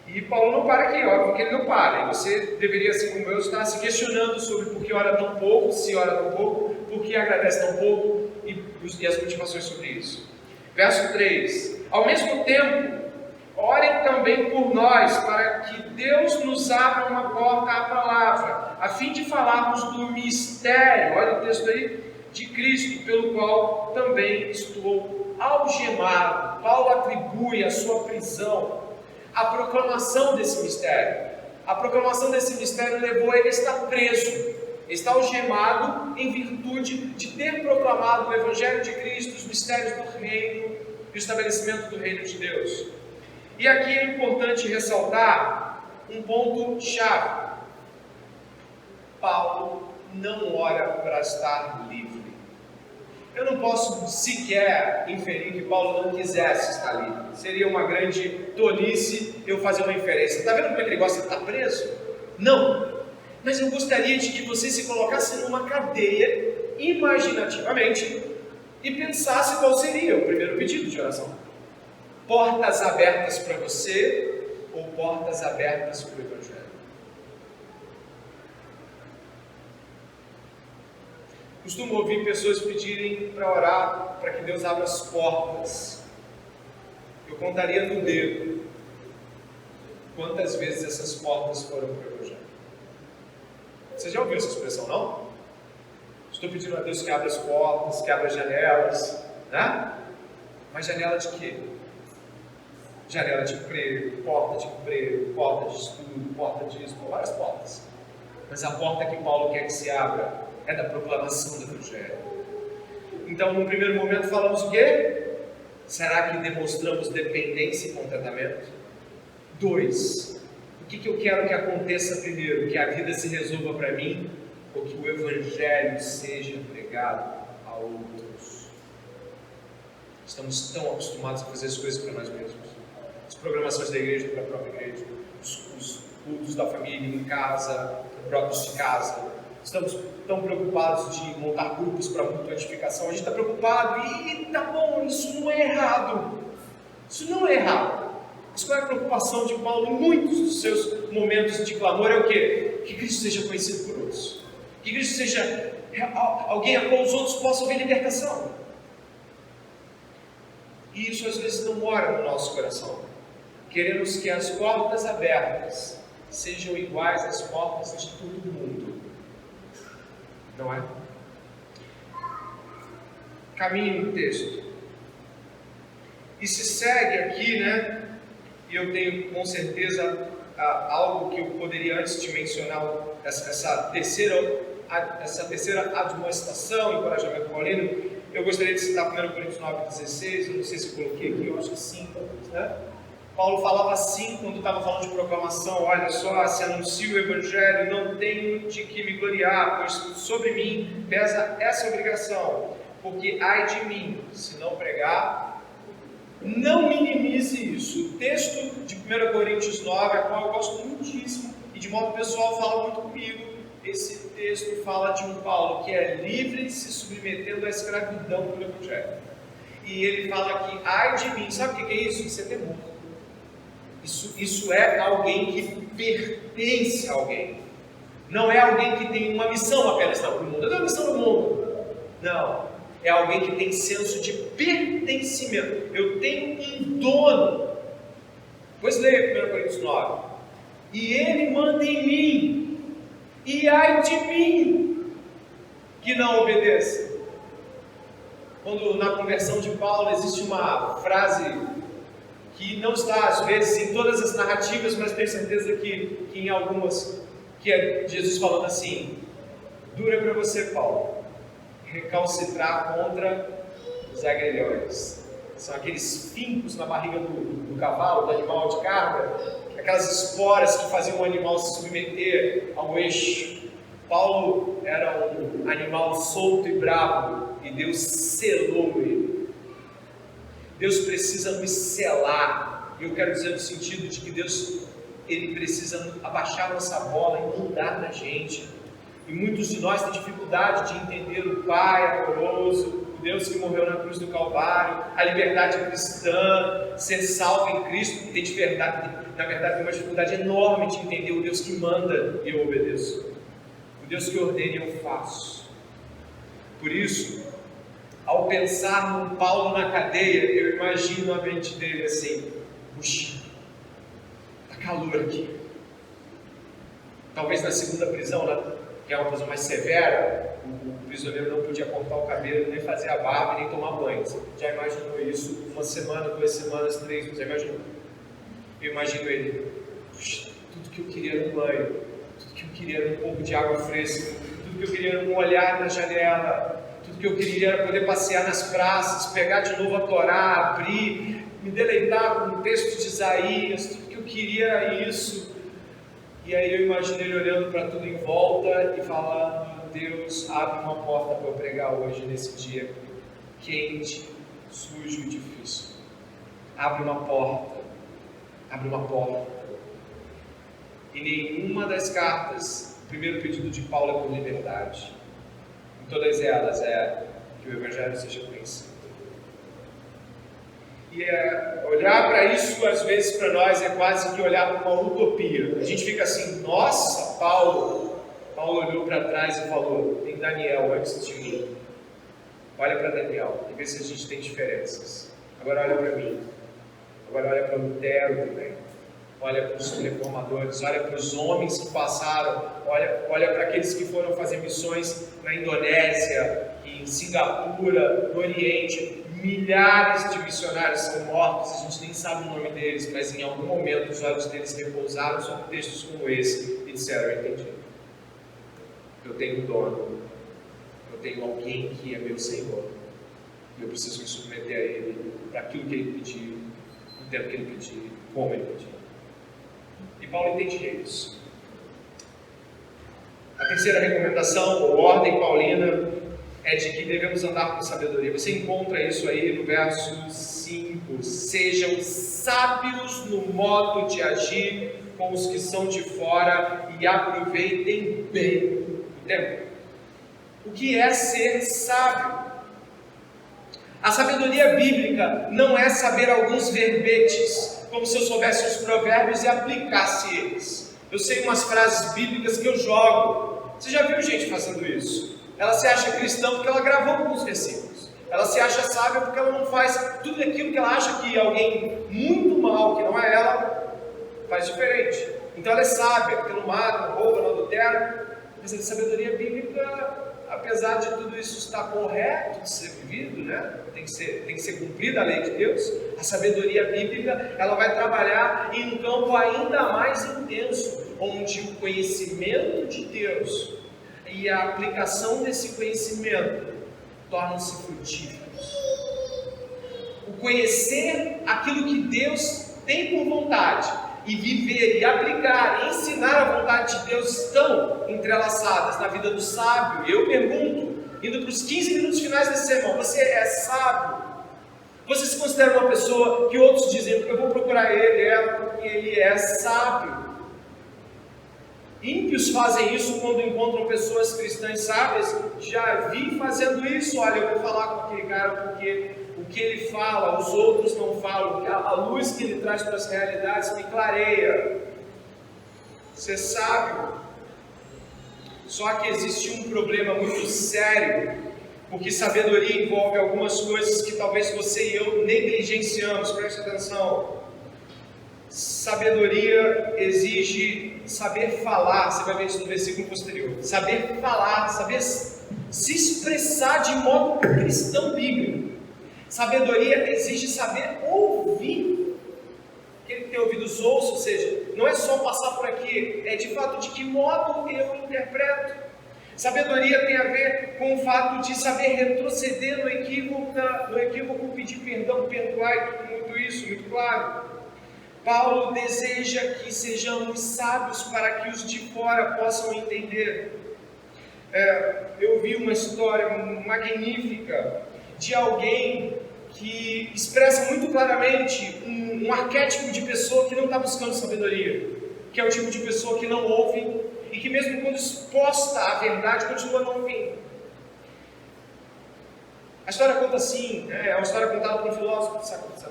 E Paulo não para aqui, óbvio que ele não para. E você deveria, assim como eu, estar se questionando sobre por que ora tão pouco, se ora tão pouco, por que agradece tão pouco e as motivações sobre isso. Verso 3: ao mesmo tempo, orem também por nós, para que Deus nos abra uma porta à palavra, a fim de falarmos do mistério, olha o texto aí, de Cristo, pelo qual também estou algemado. Paulo atribui a sua prisão à proclamação desse mistério. A proclamação desse mistério levou ele a estar preso, está algemado em virtude de ter proclamado o Evangelho de Cristo, os mistérios do reino e o estabelecimento do reino de Deus. E aqui é importante ressaltar um ponto-chave. Paulo não ora para estar livre. Eu não posso sequer inferir que Paulo não quisesse estar livre. Seria uma grande tolice eu fazer uma inferência. Está vendo como é que ele gosta de estar preso? Não. Mas eu gostaria de que você se colocasse numa cadeia, imaginativamente, e pensasse qual seria o primeiro pedido de oração. Portas abertas para você ou portas abertas para o Evangelho? Costumo ouvir pessoas pedirem para orar para que Deus abra as portas. Eu contaria no dedo quantas vezes essas portas foram para o Evangelho. Você já ouviu essa expressão, não? Estou pedindo a Deus que abra as portas, que abra as janelas, né? Mas janela de quê? Janela de emprego, porta de estudo, porta disso, várias portas. Mas a porta que Paulo quer que se abra é da proclamação do Evangelho. Então, no primeiro momento, falamos o quê? Será que demonstramos dependência e contentamento? 2. O que eu quero que aconteça primeiro? Que a vida se resolva para mim ou que o Evangelho seja pregado a outros? Estamos tão acostumados a fazer as coisas para nós mesmos. As programações da igreja para a própria igreja, os cultos da família em casa, próprios de casa. Estamos tão preocupados de montar grupos para muita edificação. A gente está preocupado e tá bom, isso não é errado. Isso não é errado. Isso não é a preocupação de Paulo em muitos dos seus momentos de clamor. É o quê? Que Cristo seja conhecido por outros. Que Cristo seja alguém a qual os outros possam ver libertação. E isso às vezes não mora no nosso coração. Queremos que as portas abertas sejam iguais às portas de todo mundo. Não é? Caminho no texto. E se segue aqui, né? E eu tenho com certeza algo que eu poderia antes de mencionar, essa terceira admoestação, encorajamento paulino, eu gostaria de citar 1 Coríntios 9,16, eu não sei se eu coloquei aqui, eu acho que sim, talvez, né? Paulo falava assim quando estava falando de proclamação: olha só, se anuncio o Evangelho, não tenho de que me gloriar, pois sobre mim pesa essa obrigação, porque ai de mim, se não pregar. Não minimize isso. O texto de 1 Coríntios 9, a qual eu gosto muitíssimo, e de modo pessoal fala muito comigo, esse texto fala de um Paulo que é livre, se submetendo à escravidão pelo Evangelho. E ele fala que, ai de mim, sabe o que é isso? Isso é temor. Isso é alguém que pertence a alguém. Não é alguém que tem uma missão apenas no mundo. Eu tenho uma missão no mundo. Não. É alguém que tem senso de pertencimento. Eu tenho um dono. Pois leia 1 Coríntios 9. E ele manda em mim. E ai de mim que não obedeça. Quando na conversão de Paulo existe uma frase que não está às vezes em todas as narrativas, mas tenho certeza que em algumas, que é Jesus falando assim: dura para você, Paulo, recalcitrar contra os agrilhões. São aqueles fincos na barriga do cavalo, do animal de carga, aquelas esporas que faziam o animal se submeter ao eixo. Paulo era um animal solto e bravo, e Deus selou ele. Deus precisa nos selar, e eu quero dizer no sentido de que Deus, Ele precisa abaixar nossa bola e mudar na gente. E muitos de nós têm dificuldade de entender o Pai amoroso, o Deus que morreu na cruz do Calvário, a liberdade cristã, ser salvo em Cristo. E na verdade, tem uma dificuldade enorme de entender o Deus que manda e eu obedeço, o Deus que ordena e eu faço. Por isso, ao pensar no Paulo na cadeia, eu imagino a mente dele assim: puxa, está calor aqui. Talvez na segunda prisão, que é uma prisão mais severa, o prisioneiro não podia cortar o cabelo, nem fazer a barba, nem tomar banho. Você já imaginou isso? 1 semana, 2 semanas, 3, já imaginou? Eu imagino ele: puxa, tudo que eu queria era um banho, tudo que eu queria era um pouco de água fresca, tudo que eu queria era um olhar na janela, tudo que eu queria era poder passear nas praças, pegar de novo a Torá, abrir, me deleitar com o texto de Isaías, tudo que eu queria era isso. E aí eu imagino ele olhando para tudo em volta e falando: Deus, abre uma porta para eu pregar hoje, nesse dia quente, sujo e difícil. Abre uma porta. Abre uma porta. E nenhuma das cartas, o primeiro pedido de Paulo é por liberdade. Em todas elas é que o Evangelho seja conhecido. E olhar para isso, às vezes, para nós é quase que olhar para uma utopia. A gente fica assim: nossa, Paulo olhou para trás e falou: tem Daniel antes de mim. Olha para Daniel e vê se a gente tem diferenças. Agora olha para mim. Agora olha para Lutero também. Olha para os reformadores, olha para os homens que passaram, olha para aqueles que foram fazer missões na Indonésia, em Singapura, no Oriente. Milhares de missionários são mortos, a gente nem sabe o nome deles, mas em algum momento os olhos deles repousaram sobre textos como esse e disseram: eu entendi, eu tenho um dono, eu tenho alguém que é meu Senhor, e eu preciso me submeter a Ele, para aquilo que Ele pediu, no tempo que Ele pediu, como Ele pediu. E Paulo entendia isso. A terceira recomendação, ou ordem paulina, é de que devemos andar com sabedoria. Você encontra isso aí no verso 5. Sejam sábios no modo de agir com os que são de fora e aproveitem bem o tempo. O que é ser sábio? A sabedoria bíblica não é saber alguns verbetes, como se eu soubesse os provérbios e aplicasse eles. Eu sei umas frases bíblicas que eu jogo. Você já viu gente fazendo isso? Ela se acha cristã porque ela gravou alguns versículos. Ela se acha sábia porque ela não faz tudo aquilo que ela acha que alguém muito mal, que não é ela, faz diferente. Então ela é sábia porque não mata, não rouba, não adultera. Mas a sabedoria bíblica, apesar de tudo isso estar correto de ser vivido, né? Tem que ser cumprida a lei de Deus, a sabedoria bíblica, ela vai trabalhar em um campo ainda mais intenso, onde o conhecimento de Deus e a aplicação desse conhecimento tornam-se frutíferos. O conhecer aquilo que Deus tem por vontade e viver e aplicar e ensinar a vontade de Deus estão entrelaçadas na vida do sábio. Eu pergunto, indo para os 15 minutos finais desse sermão, você é sábio? Você se considera uma pessoa que outros dizem, eu vou procurar ele, porque ele é sábio? Ímpios fazem isso quando encontram pessoas cristãs sábias. Já vi fazendo isso. Olha, eu vou falar com aquele cara porque o que ele fala, os outros não falam. A luz que ele traz para as realidades me clareia. Ser sábio. Só que existe um problema muito sério, porque sabedoria envolve algumas coisas que talvez você e eu negligenciamos. Preste atenção. Sabedoria exige saber falar. Você vai ver isso no versículo posterior. Saber falar, saber se expressar de modo cristão bíblico. Sabedoria exige saber ouvir. Aquele que tem ouvidos ouça, ou seja, não é só passar por aqui, é de fato de que modo eu interpreto. Sabedoria tem a ver com o fato de saber retroceder no equívoco, pedir perdão, perdoar, muito isso, muito claro. Paulo deseja que sejamos sábios para que os de fora possam entender. Eu vi uma história magnífica de alguém que expressa muito claramente um arquétipo de pessoa que não está buscando sabedoria, que é o tipo de pessoa que não ouve e que mesmo quando exposta à verdade continua não ouvindo. A história conta assim, é uma história contada por um filósofo do século XIX.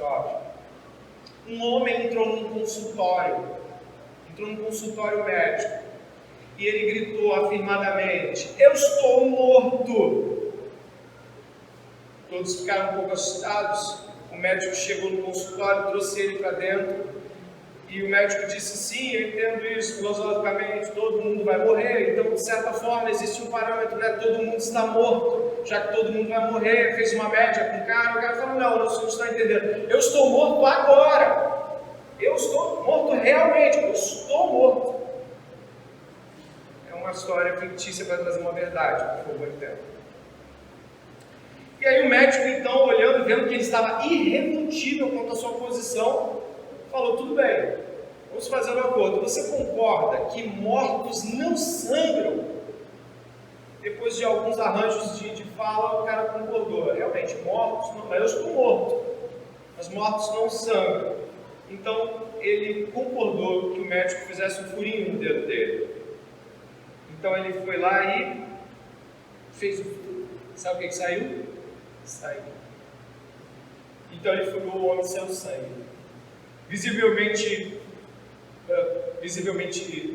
Um homem entrou num consultório médico, e ele gritou afirmadamente: eu estou morto. Todos ficaram um pouco assustados. O médico chegou no consultório, trouxe ele para dentro, e o médico disse: sim, eu entendo isso filosoficamente, todo mundo vai morrer, então de certa forma existe um parâmetro, né? Todo mundo está morto, já que todo mundo vai morrer. Fez uma média com o cara falou: não, você não está entendendo, eu estou morto agora, eu estou morto realmente, eu estou morto. É uma história fictícia para trazer uma verdade, por favor, entenda. E aí o médico então, olhando, vendo que ele estava irredutível quanto à sua posição, falou: tudo bem, vamos fazer um acordo. Você concorda que mortos não sangram? Depois de alguns arranjos de fala, o cara concordou. Realmente, mortos não, eu estou morto, mas mortos não sangram. Então ele concordou que o médico fizesse um furinho no dedo dele. Então ele foi lá e fez o furo. Sabe o que saiu? Saiu. Então ele furou o homem sem sangue. Visivelmente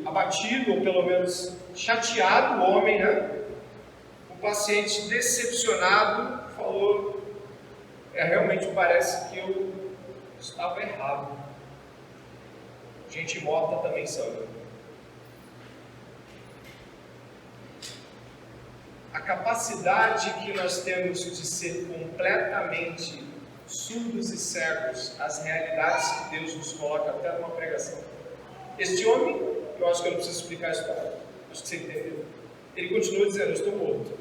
abatido, ou pelo menos chateado, o homem, né? O paciente, decepcionado, falou: realmente parece que eu estava errado. Gente morta também sangra. A capacidade que nós temos de ser completamente surdos e cegos às realidades que Deus nos coloca até numa pregação. Este homem, eu acho que eu não preciso explicar a história, acho que você entendeu. Ele continua dizendo: eu estou morto.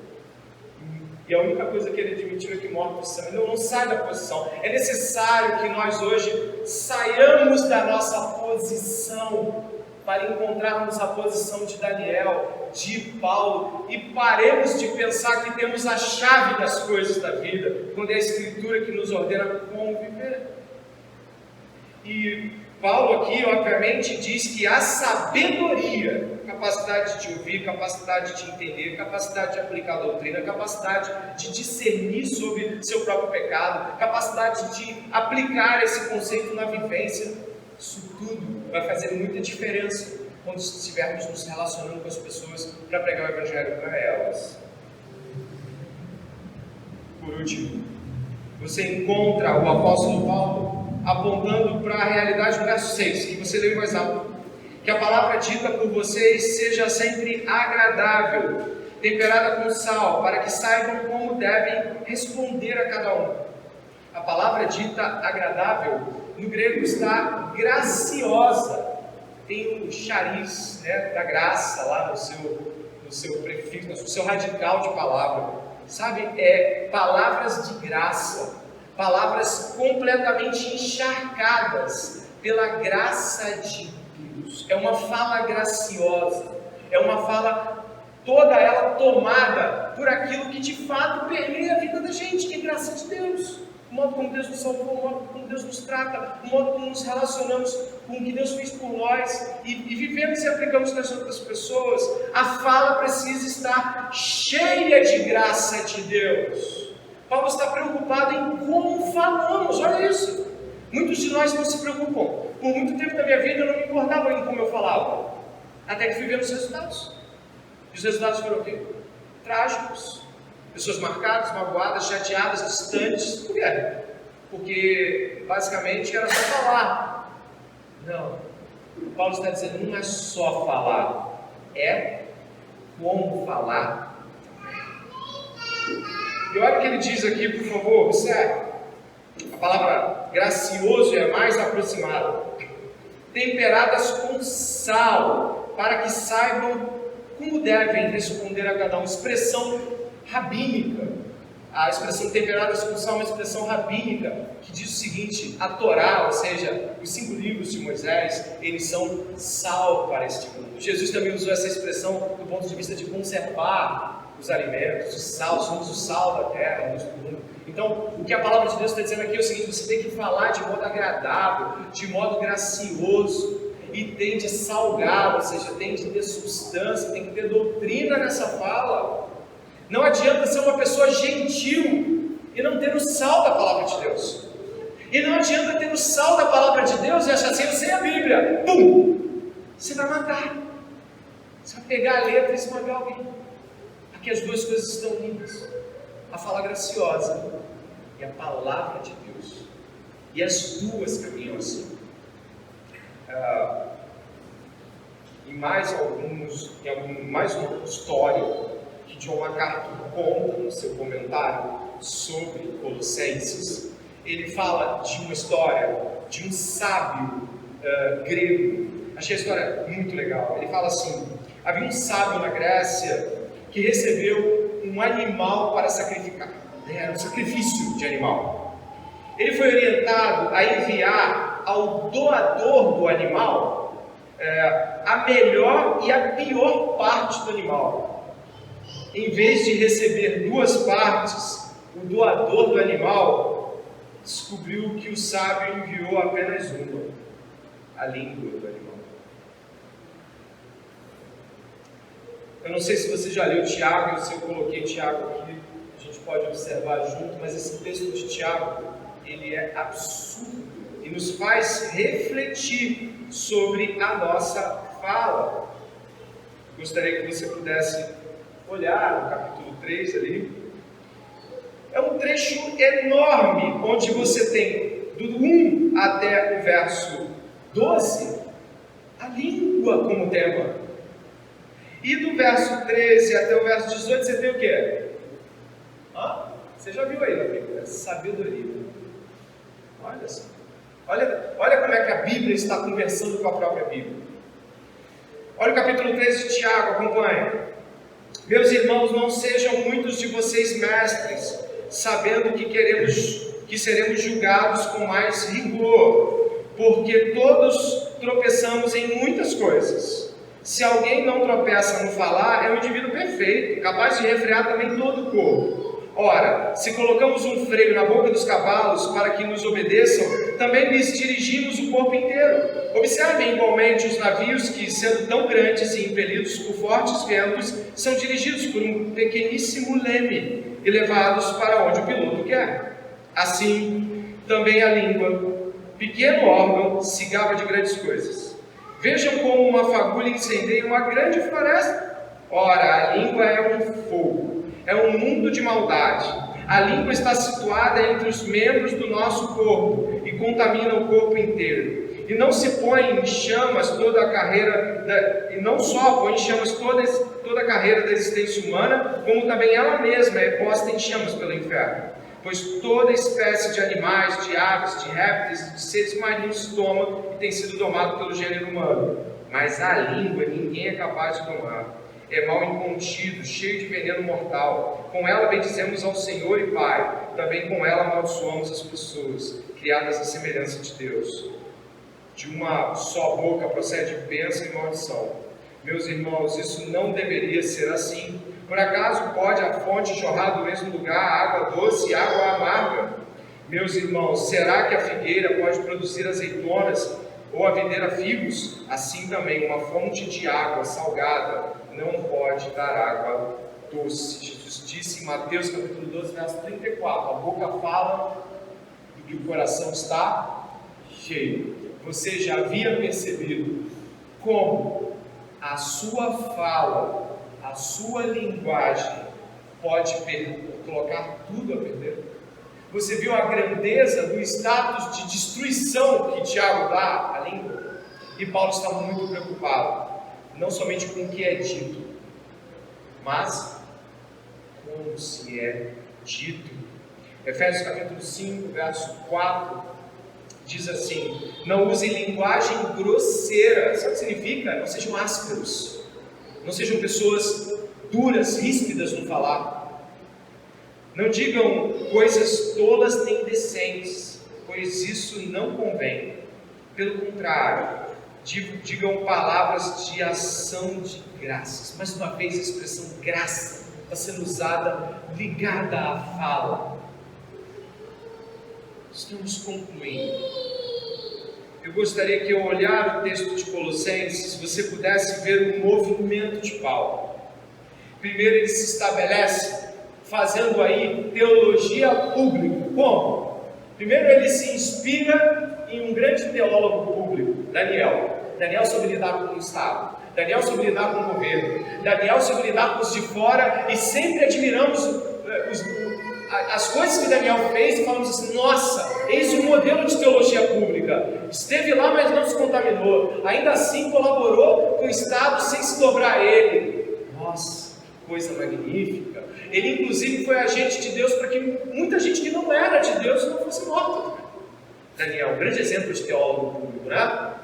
E a única coisa que ele admitiu é que morto sangue. Não sai da posição. É necessário que nós hoje saiamos da nossa posição para encontrarmos a posição de Daniel, de Paulo, e paremos de pensar que temos a chave das coisas da vida, quando é a Escritura que nos ordena como viver. E Paulo aqui, obviamente, diz que a sabedoria, capacidade de ouvir, capacidade de entender, capacidade de aplicar a doutrina, capacidade de discernir sobre seu próprio pecado, capacidade de aplicar esse conceito na vivência, isso tudo vai fazer muita diferença quando estivermos nos relacionando com as pessoas para pregar o Evangelho para elas. Por último, você encontra o apóstolo Paulo apontando para a realidade do verso 6, que você leu em voz alta: que a palavra dita por vocês seja sempre agradável, temperada com sal, para que saibam como devem responder a cada um. A palavra dita agradável, no grego está graciosa. Tem o chariz, né, da graça lá no seu prefixo, no seu radical de palavra. Sabe, palavras de graça, palavras completamente encharcadas pela graça de Deus. É uma fala graciosa, é uma fala toda ela tomada por aquilo que de fato permeia a vida da gente, que é graça de Deus. O modo como Deus nos salvou, o modo como Deus nos trata, o modo como nos relacionamos com o que Deus fez por nós e vivemos e aplicamos nas outras pessoas. A fala precisa estar cheia de graça de Deus. Paulo está preocupado em como falamos, olha isso. Muitos de nós não se preocupam. Por muito tempo da minha vida eu não me importava em como eu falava, até que fui vendo os resultados. E os resultados foram o quê? Trágicos. Pessoas marcadas, magoadas, chateadas, distantes. Por quê? Porque basicamente era só falar. Não. Paulo está dizendo, não é só falar, é como falar. E olha o que ele diz aqui, por favor, observe. A palavra gracioso é a mais aproximada. Temperadas com sal, para que saibam como devem responder a cada um. Expressão rabínica. A expressão temperadas com sal é uma expressão rabínica que diz o seguinte: a Torá, ou seja, os 5 livros de Moisés, eles são sal para este mundo. Jesus também usou essa expressão do ponto de vista de conservar os alimentos, o sal, somos o sal da terra, do mundo. Então, o que a palavra de Deus está dizendo aqui é o seguinte: você tem que falar de modo agradável, de modo gracioso, e tem de salgar, ou seja, tem de ter substância, tem que ter doutrina nessa fala. Não adianta ser uma pessoa gentil e não ter o sal da palavra de Deus. E não adianta ter o sal da palavra de Deus e achar assim, eu sei a Bíblia. Pum! Você vai matar. Você vai pegar a letra e esmagar alguém. Aqui as duas coisas estão lindas. A fala graciosa e a palavra de Deus. E as duas caminham assim. Em mais uma história que John MacArthur conta no seu comentário sobre Colossenses, ele fala de uma história de um sábio grego. Achei a história muito legal. Ele fala assim: havia um sábio na Grécia que recebeu um animal para sacrificar. Era um sacrifício de animal. Ele foi orientado a enviar ao doador do animal a melhor e a pior parte do animal. Em vez de receber 2 partes, o doador do animal descobriu que o sábio enviou apenas uma, a língua do animal. Eu não sei se você já leu Tiago, se eu coloquei Tiago aqui, a gente pode observar junto, mas esse texto de Tiago, ele é absurdo e nos faz refletir sobre a nossa fala. Gostaria que você pudesse olhar no capítulo 3 ali. É um trecho enorme, onde você tem do 1 até o verso 12, a língua como tema. E do verso 13 até o verso 18 você tem o quê? Você já viu aí na Bíblia? Sabedoria. Olha só. Olha como é que a Bíblia está conversando com a própria Bíblia. Olha o capítulo 13 de Tiago, acompanhe. Meus irmãos, não sejam muitos de vocês mestres, sabendo que seremos julgados com mais rigor, porque todos tropeçamos em muitas coisas. Se alguém não tropeça no falar, é um indivíduo perfeito, capaz de refrear também todo o corpo. Ora, se colocamos um freio na boca dos cavalos para que nos obedeçam, também lhes dirigimos o corpo inteiro. Observem igualmente os navios que, sendo tão grandes e impelidos por fortes ventos, são dirigidos por um pequeníssimo leme e levados para onde o piloto quer. Assim, também a língua, pequeno órgão, se gaba de grandes coisas. Vejam como uma fagulha incendeia uma grande floresta. Ora, a língua é um fogo. É um mundo de maldade. A língua está situada entre os membros do nosso corpo e contamina o corpo inteiro. e não se põe em chamas toda a carreira, e não só põe em chamas toda a carreira da existência humana, como também ela mesma é posta em chamas pelo inferno. Pois toda espécie de animais, de aves, de répteis, de seres marinhos toma e tem sido domado pelo gênero humano. Mas a língua ninguém é capaz de domar. É mal incontido, cheio de veneno mortal. Com ela bendizemos ao Senhor e Pai. Também com ela amaldiçoamos as pessoas, criadas à semelhança de Deus. De uma só boca procede bênção e maldição. Meus irmãos, isso não deveria ser assim. Por acaso pode a fonte jorrar do mesmo lugar água doce e água amarga? Meus irmãos, será que a figueira pode produzir azeitonas ou a videira figos? Assim também uma fonte de água salgada não pode dar água doce. Jesus disse em Mateus capítulo 12, verso 34, a boca fala do que o coração está cheio. Você já havia percebido como a sua fala, a sua linguagem pode colocar tudo a perder? Você viu a grandeza do status de destruição que Tiago dá à língua? E Paulo estava muito preocupado, não somente com o que é dito, mas como se é dito. Efésios capítulo 5, verso 4, diz assim: não usem linguagem grosseira. Sabe o que significa? Não sejam ásperos, não sejam pessoas duras, ríspidas no falar. Não digam coisas tolas nem indecentes, pois isso não convém. Pelo contrário, digam palavras de ação de graças. Mais uma vez a expressão graça está sendo usada ligada à fala. Estamos concluindo. Eu gostaria que, ao olhar o texto de Colossenses, você pudesse ver o movimento de Paulo. Primeiro, ele se estabelece fazendo aí teologia pública. Como? Primeiro, ele se inspira em um grande teólogo público, Daniel. Daniel soube lidar com o Estado. Daniel soube lidar com o governo. Daniel soube lidar com os de fora, e sempre admiramos as coisas que Daniel fez e falamos assim: nossa, eis um modelo de teologia pública. Esteve lá, mas não se contaminou. Ainda assim colaborou com o Estado sem se dobrar a ele. Nossa, que coisa magnífica. Ele inclusive foi agente de Deus para que muita gente que não era de Deus não fosse morta. Daniel, um grande exemplo de teólogo público, né?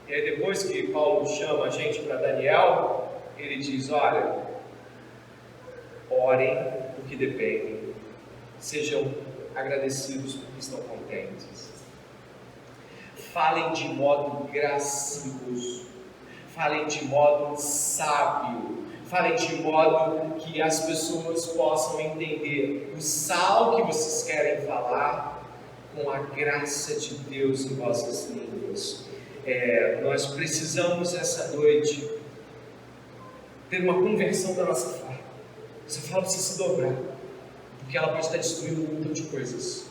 E aí depois que Paulo chama a gente para Daniel, ele diz: olha, orem o que dependem. Sejam agradecidos porque estão contentes. Falem de modo gracioso. Falem de modo sábio. Falem de modo que as pessoas possam entender o sal que vocês querem falar com a graça de Deus em vossas línguas. Nós precisamos essa noite ter uma conversão da nossa fala. Essa fala precisa se dobrar, porque ela pode estar destruindo um montão de coisas.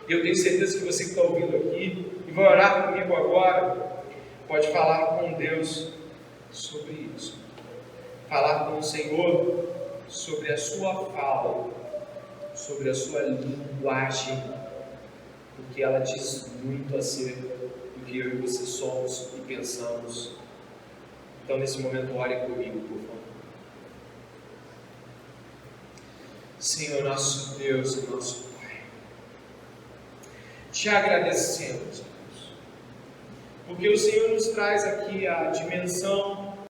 E eu tenho certeza que você que está ouvindo aqui e vai orar comigo agora, pode falar com Deus sobre isso. Falar com o Senhor sobre a sua fala, sobre a sua linguagem, porque ela diz muito acerca do que eu e você somos e pensamos. Então, nesse momento, ore comigo, por favor. Senhor, nosso Deus e nosso Pai, te agradecemos, Deus, porque o Senhor nos traz aqui a dimensão